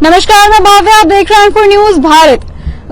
नमस्कार, मैं भाव्या, आप देख रहे हैं फॉर न्यूज भारत।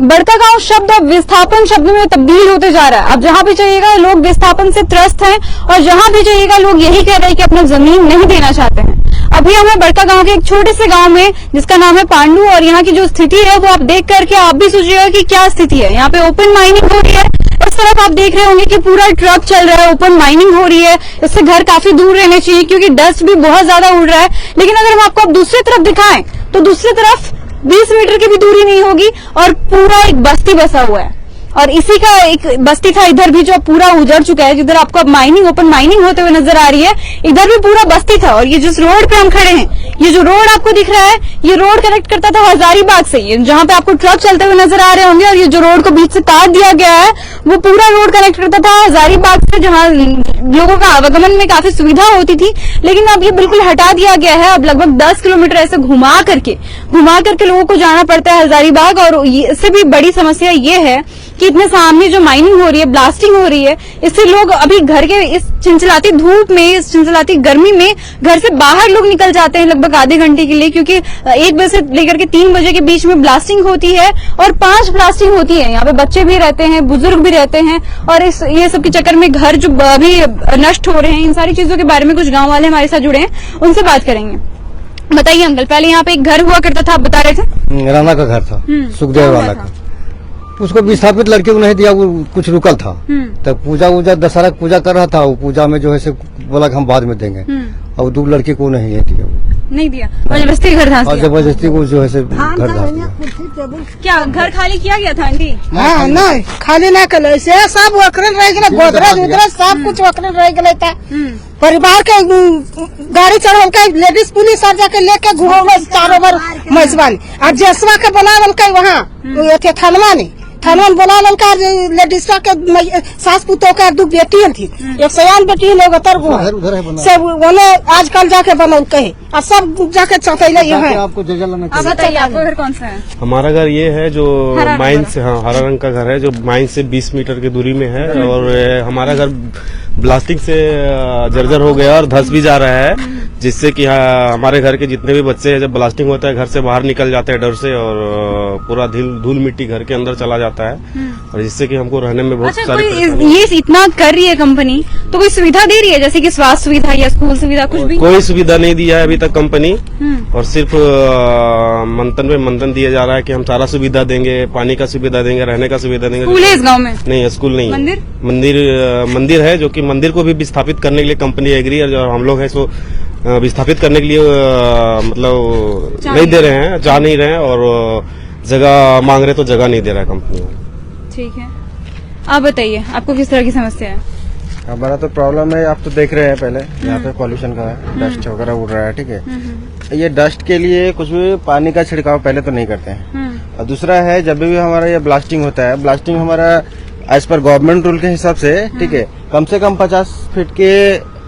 बड़कागांव शब्द अब विस्थापन शब्द में तब्दील होते जा रहा है। अब जहां भी जाइएगा लोग विस्थापन से त्रस्त हैं और जहां भी जाइएगा लोग यही कह रहे हैं कि अपना जमीन नहीं देना चाहते हैं। अभी हमें बड़कागांव के एक छोटे से गांव में जिसका नाम है पांडू, और यहाँ की जो स्थिति है वो आप देख करके आप भी सोचिएगा कि क्या स्थिति है। यहाँ पे ओपन माइनिंग हो रही है। इस तरफ आप देख रहे होंगे कि पूरा ट्रक चल रहा है, ओपन माइनिंग हो रही है। इससे घर काफी दूर रहने चाहिए क्योंकि डस्ट भी बहुत ज्यादा उड़ रहा है। लेकिन अगर हम आपको अब दूसरी तरफ दिखाएं तो दूसरी तरफ 20 मीटर की भी दूरी नहीं होगी और पूरा एक बस्ती बसा हुआ है। और इसी का एक बस्ती था इधर भी जो पूरा उजड़ चुका है, जिधर आपको अब माइनिंग ओपन माइनिंग होते हुए नजर आ रही है। इधर भी पूरा बस्ती था। और ये जिस रोड पे हम खड़े हैं, ये जो रोड आपको दिख रहा है, ये रोड कनेक्ट करता था हजारीबाग से, जहां पे आपको ट्रक चलते हुए नजर आ रहे होंगे। और ये जो रोड को बीच से काट दिया गया है वो पूरा रोड कनेक्ट करता था हजारीबाग से, जहां लोगों का आवागमन में काफी सुविधा होती थी। लेकिन अब ये बिल्कुल हटा दिया गया है। अब लगभग 10 किलोमीटर ऐसे घुमा करके लोगों को जाना पड़ता है हजारीबाग। और इससे भी बड़ी समस्या ये है कि इतने सामने जो माइनिंग हो रही है, ब्लास्टिंग हो रही है, इससे लोग अभी घर के इस चिंचलाती धूप में, इस चिंचलाती गर्मी में घर से बाहर लोग निकल जाते हैं लगभग आधे घंटे के लिए, क्योंकि 1 बजे से लेकर के 3 बजे के बीच में ब्लास्टिंग होती है और 5 ब्लास्टिंग होती है। यहाँ पे बच्चे भी रहते हैं, बुजुर्ग भी रहते हैं। और ये सब के चक्कर में घर जो अभी नष्ट हो रहे हैं, इन सारी चीजों के बारे में कुछ गाँव वाले हमारे साथ जुड़े हैं, उनसे बात करेंगे। बताइए अंकल, पहले यहाँ पे एक घर हुआ करता था, आप बता रहे थे। राणा का घर था, सुखदेव वाला का। उसको विस्थापित लड़के को नहीं दिया, वो कुछ रुकल था। तब पूजा दशहरा पूजा कर रहा था, वो पूजा में जो है से बोला कि हम बाद में देंगे। और 2 लड़के को नहीं दिया, नहीं दिया, जबरदस्ती घर था। और जबरदस्ती को जो है से घर था। क्या घर खाली किया गया था आंटी? हाँ, नहीं खाली ना कर, सब वकरल रह गए, गोदरेज उदरेज सब कुछ वकरल रह गए था। परिवार के गाड़ी चढ़ल के लेडीज पुलिस सब जाके लेके घूम चारों बार मजबानी और जसवा के बनावल के वहाँ थानवा ने बनावल का लेडीज के सास पुतों का 2 बेटियां थी, एक सयान बेटी लोग सब उन्हें आजकल जाके बनल के और सब जाके चौथैला ये है। आपको बताइए आपका घर कौन सा है? हमारा घर ये है जो माइन से, हाँ, हरा रंग का घर है जो माइन से 20 मीटर की दूरी में है। और हमारा घर ब्लास्टिंग से जर्जर हो गया और धंस भी जा रहा है, जिससे कि हमारे घर के जितने भी बच्चे हैं, जब ब्लास्टिंग होता है घर से बाहर निकल जाते हैं डर से, और पूरा धूल मिट्टी घर के अंदर चला जाता है। और जिससे कि हमको रहने में बहुत सारी ये इतना कर रही है कंपनी, तो कोई सुविधा दे रही है जैसे कि स्वास्थ्य सुविधा या स्कूल सुविधा? कुछ भी कोई सुविधा नहीं दिया है अभी तक कंपनी। और सिर्फ मंथन में मंथन दिया जा रहा है कि हम सारा सुविधा देंगे, पानी का सुविधा देंगे, रहने का सुविधा देंगे। स्कूल है इस गाँव में? नहीं, स्कूल नहीं। मंदिर है, जो कि मंदिर को भी विस्थापित करने के लिए कंपनी एग्री है। जो हम लोग है सो विस्थापित करने के लिए मतलब नहीं दे रहे हैं, जा नहीं रहे हैं। और जगह मांग रहे तो जगह नहीं दे रहा है कंपनी। ठीक है, आप बताइए आपको किस तरह की समस्या है? हमारा तो प्रॉब्लम है, आप तो देख रहे हैं पहले यहाँ पे पॉल्यूशन का है, डस्ट वगैरह उड़ रहा है। ठीक है, ये डस्ट के लिए कुछ भी पानी का छिड़काव पहले तो नहीं करते हैं। और दूसरा है, जब भी हमारा ये ब्लास्टिंग होता है, ब्लास्टिंग हमारा एज पर गवर्नमेंट रूल के हिसाब से, ठीक है, कम से कम 50 फीट के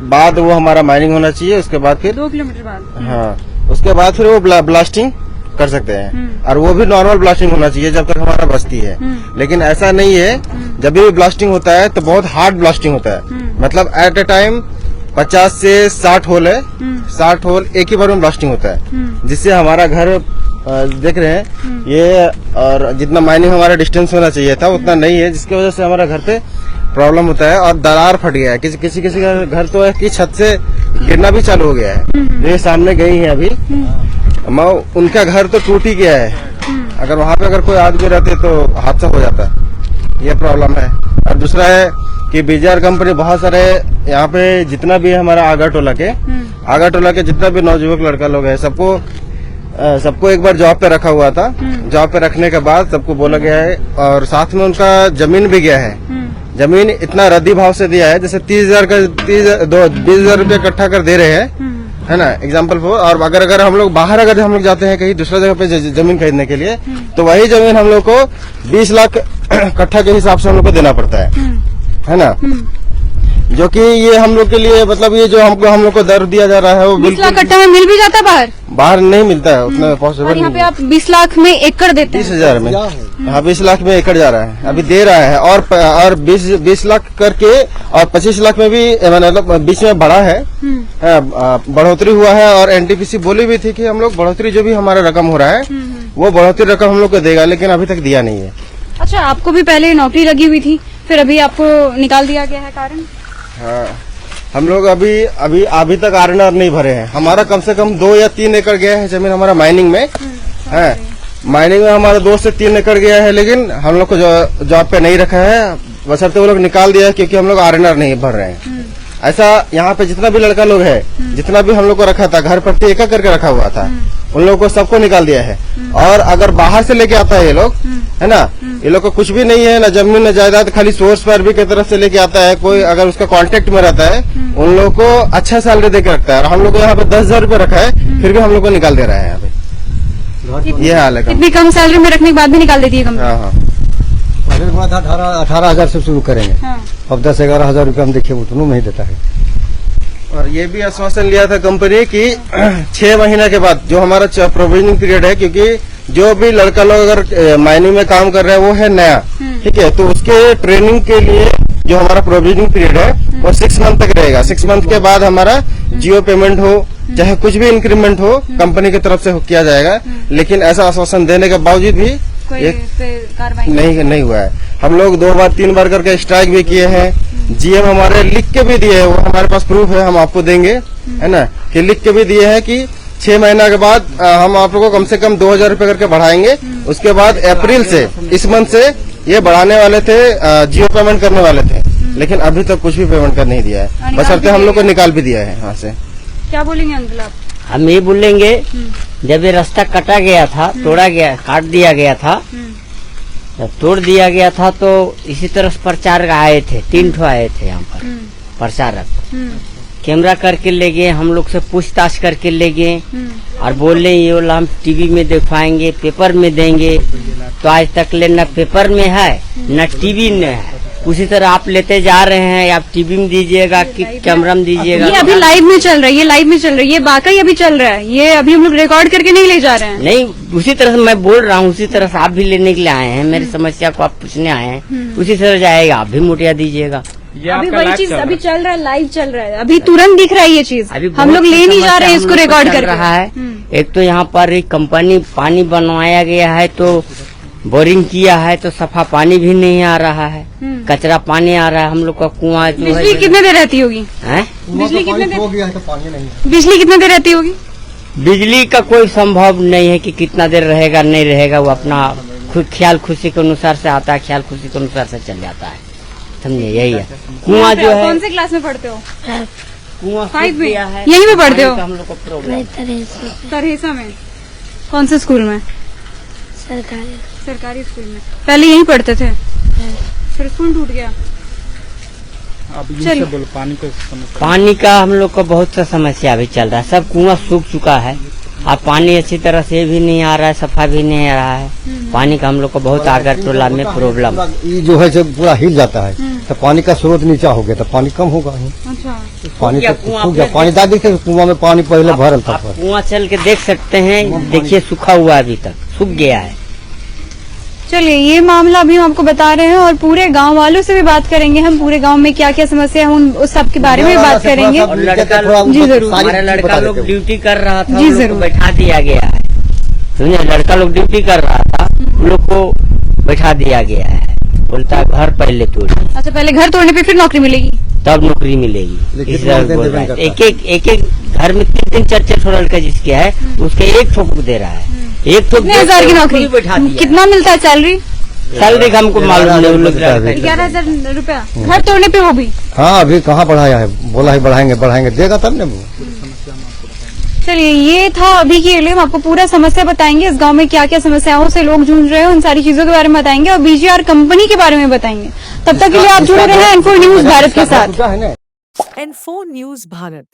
बाद वो हमारा माइनिंग होना चाहिए। उसके बाद फिर 2 किलोमीटर बाद, हाँ, उसके बाद फिर वो ब्लास्टिंग कर सकते हैं। और वो भी नॉर्मल ब्लास्टिंग होना चाहिए जब तक हमारा बस्ती है। लेकिन ऐसा नहीं है, जब भी ब्लास्टिंग होता है तो बहुत हार्ड ब्लास्टिंग होता है। मतलब एट ए टाइम 50 से 60 होल है, 60 होल एक ही बार में ब्लास्टिंग होता है, जिससे हमारा घर देख रहे हैं ये, और जितना माइनिंग हमारा डिस्टेंस होना चाहिए था उतना नहीं है, जिसकी वजह से हमारा घर पे प्रॉब्लम होता है। और दरार फट गया है, किसी का घर तो है कि छत से गिरना भी चालू हो गया है। ये सामने गई है अभी, उनका घर तो टूट ही गया है। अगर वहाँ पे अगर कोई आदमी रहते तो हादसा हो जाता है, ये प्रॉब्लम है। और दूसरा है कि बीजेआर कंपनी बहुत सारे यहाँ पे जितना भी हमारा आगा टोला के जितना भी नौजुवक लड़का लोग है, सबको एक बार जॉब पे रखा हुआ था। जॉब पे रखने के बाद सबको बोला गया है, और साथ में उनका जमीन भी गया है। जमीन इतना रद्दी भाव से दिया है, जैसे 20,000 रुपये इकट्ठा कर दे रहे हैं, है ना, एग्जाम्पल फॉर। और अगर हम लोग बाहर हम लोग जाते हैं कहीं दूसरा जगह पे जमीन खरीदने के लिए, तो वही जमीन हम लोग को 20 लाख कट्ठा के हिसाब से हम लोग को देना पड़ता है ना। जो कि ये हम लोग के लिए मतलब ये जो हम लोग को दर दिया जा रहा है वो 20 लाख बिल्कुल कट्टा में मिल भी जाता है बाहर, बाहर नहीं मिलता है, उतना और पॉसिबल यहाँ पे नहीं है। आप 20 लाख में एकड़ देते हैं। 20,000 में, हाँ 20 लाख में एकड़ जा रहा है, अभी दे रहा है। और 20 लाख करके और 25 लाख में भी मतलब बीच में बढ़ा है, बढ़ोतरी हुआ है। और एनटीपीसी बोली भी थी कि हम लोग बढ़ोतरी जो भी हमारा रकम हो रहा है वो बढ़ोतरी रकम हम लोग को देगा, लेकिन अभी तक दिया नहीं है। अच्छा, आपको भी पहले नौकरी लगी हुई थी, फिर अभी आपको निकाल दिया गया है, कारण? हाँ, हम लोग अभी तक आरएनआर नहीं भरे हैं। हमारा कम से कम 2 या 3 एकड़ गया है जमीन हमारा माइनिंग में है। माइनिंग में हमारा 2 से 3 एकड़ गया है, लेकिन हम लोग को जॉब पे नहीं रखा है, बशर्ते वो लोग निकाल दिया है क्योंकि हम लोग आरएनआर नहीं भर रहे हैं। ऐसा यहाँ पे जितना भी लड़का लोग है, जितना भी हम लोग को रखा था, घर प्रति एक करके रखा हुआ था, उन लोगों को सबको निकाल दिया है। और अगर बाहर से लेके आता है ये लोग, है ना, ये लोग को कुछ भी नहीं है, न जमीन न जायदाद, खाली सोर्स पर भी की तरफ से लेके आता है। कोई अगर उसका कांटेक्ट में रहता है, उन लोगों को अच्छा सैलरी देके रखता है। और हम लोग को यहाँ पे 10,000 रूपये रखा है, फिर भी हम लोग को निकाल दे रहा है यहाँ पे। ये हाल है। इतनी कम सैलरी में रखने के बाद भी निकाल देती है कंपनी। हाँ हाँ, पहले बोला था 18,000 से शुरू करेंगे, हाँ। अब 10-11,000 रुपये हम देखिए उतना नहीं देता है। और ये भी आश्वासन लिया था कंपनी की 6 महीने के बाद जो हमारा प्रोविजनिंग पीरियड है, क्योंकि जो भी लड़का लोग अगर माइनिंग में काम कर रहा है वो है नया, ठीक है, तो उसके ट्रेनिंग के लिए जो हमारा प्रोविजनिंग पीरियड है वो 6 मंथ तक रहेगा। 6 मंथ के बाद हमारा जियो पेमेंट हो चाहे कुछ भी इंक्रीमेंट हो कंपनी की तरफ से किया जाएगा। लेकिन ऐसा आश्वासन देने के बावजूद भी कार्रवाई नहीं हुआ है। हम लोग 2 बार 3 बार करके स्ट्राइक भी किए हैं, जीएम हमारे लिख के भी दिए हैं, वो हमारे पास प्रूफ है, हम आपको देंगे, है ना, कि लिख के भी दिए हैं कि 6 महीना के बाद हम आप लोगों को कम से कम 2,000 रूपये करके बढ़ाएंगे। उसके बाद अप्रैल से, इस मंथ से ये बढ़ाने वाले थे, जियो पेमेंट करने वाले थे, लेकिन अभी तक कुछ भी पेमेंट कर नहीं दिया है, बशर्ते हम लोग को निकाल भी दिया है वहाँ से। क्या बोलेंगे अंकल आप? हम ये बोलेंगे, जब ये रास्ता कटा गया था, तोड़ा गया, काट दिया गया था, जब तोड़ दिया गया था तो इसी तरह प्रचारक आए थे, 3 ठो आए थे यहाँ पर प्रचारक, कैमरा करके ले गए, हम लोग से पूछताछ करके ले गए और बोले ये वाला हम टीवी में दिखाएंगे, पेपर में देंगे। तो आज तक ले न पेपर में है न टीवी में है। उसी तरह आप लेते जा रहे हैं, आप टीवी में दीजिएगा कि कैमरा में दीजिएगा। ये अभी लाइव में चल रहा है, ये लाइव में चल रहा है, ये वाकई अभी चल रहा है, ये अभी हम लोग रिकॉर्ड करके नहीं ले जा रहे हैं। नहीं, उसी तरह से मैं बोल रहा हूँ, उसी तरह से आप भी लेने के लिए आए हैं, मेरी समस्या को आप पूछने आए हैं, उसी तरह जाएगा, आप भी मोटिया दीजिएगा। अभी वही चीज अभी चल रहा है, लाइव चल रहा है, अभी तुरंत दिख रहा है ये चीज। अभी हम लोग ले नहीं जा रहे हैं इसको समस्या रिकॉर्ड हम लोग को कर चल रहा है। एक तो यहाँ पर एक कंपनी पानी बनवाया गया है, तो बोरिंग किया है तो सफा पानी भी नहीं आ रहा है, कचरा पानी आ रहा है। हम लोग का कुआं जो बिजली कितने देर रहती होगी? बिजली कितने देर हो गया है तो पानी नहीं है। बिजली कितने देर रहती होगी? बिजली का कोई संभव नहीं है कि कितना देर रहेगा नहीं रहेगा, वो अपना खुद ख्याल खुशी के अनुसार से आता है, ख्याल खुशी के अनुसार से चल जाता है, समझे, यही है। कुआं जो है, कौन से क्लास में पढ़ते हो? कुआं 5 में, गया है, यहीं में पढ़ते हो? हम लोग को प्रॉब्लम तरहेसा में। कौन से स्कूल में? सरकारी स्कूल में। पहले यहीं पढ़ते थे, फिर स्कूल टूट गया। चलिए, पानी का हम लोग को बहुत सा समस्या अभी चल रहा है, सब कुआं सूख चुका है, अब पानी अच्छी तरह से भी नहीं आ रहा है, सफा भी नहीं आ रहा है। पानी का हम लोग को बहुत आगर टोला में प्रॉब्लम। ये जो है जब पूरा हिल जाता है तो पानी का स्रोत नीचा हो गया तो पानी कम होगा ही। अच्छा, पानी तो सूख गया, पानी दादी के कुआं में पानी पहले भरल था। आप कुआं चल के देख सकते हैं, देखिए सूखा हुआ अभी तक, सूख गया है। चलिए, ये मामला अभी हम आपको बता रहे हैं और पूरे गांव वालों से भी बात करेंगे हम, पूरे गांव में क्या क्या समस्या है उस सब के बारे में भी बात करेंगे। और लड़का लोग, जी जरूर, हमारा लड़का लोग ड्यूटी कर रहा था, जी उन लोग को जरूर। बैठा दिया गया है, समझे, लड़का लोग ड्यूटी कर रहा था, उन लोग को बैठा दिया गया है, बोलता है घर पहले तोड़िए। अच्छा, पहले घर तोड़ने पे फिर नौकरी मिलेगी? तब नौकरी मिलेगी। लेकिन इस तरह बोलते बोल रहा है। हैं एक घर में 3-3 4-4 लड़का जिसके है उसके 1 ठोक दे रहा है, 1 ठोक। कितने हजार की नौकरी? बैठा दिया। कितना मिलता है सैलरी? सैलरी का हमको मालूम नहीं, उन लोग 11,000 रुपया घर तोड़ने पे, वो भी। हाँ, अभी कहाँ बढ़ाया है, बोला है बढ़ाएंगे देगा तब न। चलिए, ये था अभी के लिए, हम आपको पूरा समस्या बताएंगे, इस गांव में क्या क्या समस्याओं से लोग जूझ रहे हैं, उन सारी चीजों के बारे में बताएंगे और बीजीआर कंपनी के बारे में बताएंगे। तब तक के लिए आप जुड़े रहे N4 न्यूज भारत के साथ। N4 news Bharat.